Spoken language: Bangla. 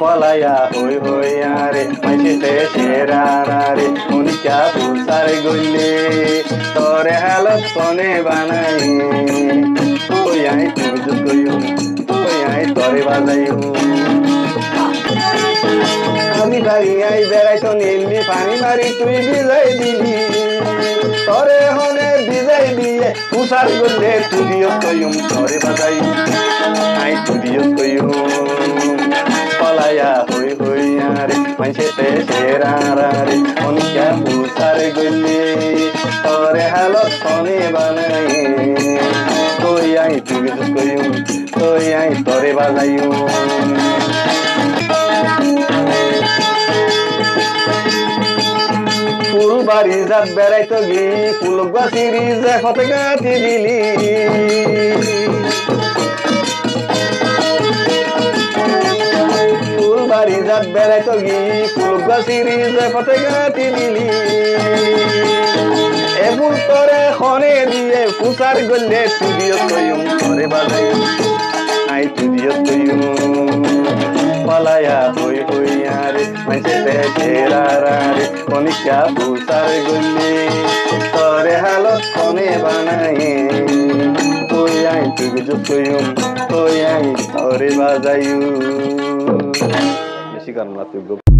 পলায়া হই হই আরে মাইসেতে সেরারে মনিকা পুসার গইলে তোরে হালত কোনে বানাই তুই আই তুই যুকইউ তুই আই তোরে বাজাইউ আমি বাড়ি আই বেড়াইতো নীলমি পানি মারি তুই বিজয় দিলি তোরে হনে বিজয় দিয়ে পুসার গইলে তুইও কইম তোরে বাজাইউ আই তুইও কইম পলায়া হই হই আরে মাইসেতে সেরারে মনিকা পুসার গইলে তোরে হালত কোনে বানাই তুই আই তুই যুকইউ তুই আই তোরে বাজাইউ ফুলবাড়ি যাত বেড়াইতো গি ফুল গাছিরি যে ফতে গাঁথি দিলি ফুলবাড়ি যাত বেড়াইতো গি ফুল গাছিরি যে ফতে গাঁথি দিলি এ ফুল তোরে খনে দিয়ে পুসার গলে তুদিও কইম তোরে বাজাই আই তুদিও কইম পলায়া হই হই আরে মাইসেতে সেরারে মনিকা পুসার গলে তোরে হালত কোনে বানাই তুই আই তুই যুকইম তুই আই তোরে বাজাইউ বেশি গান না তুই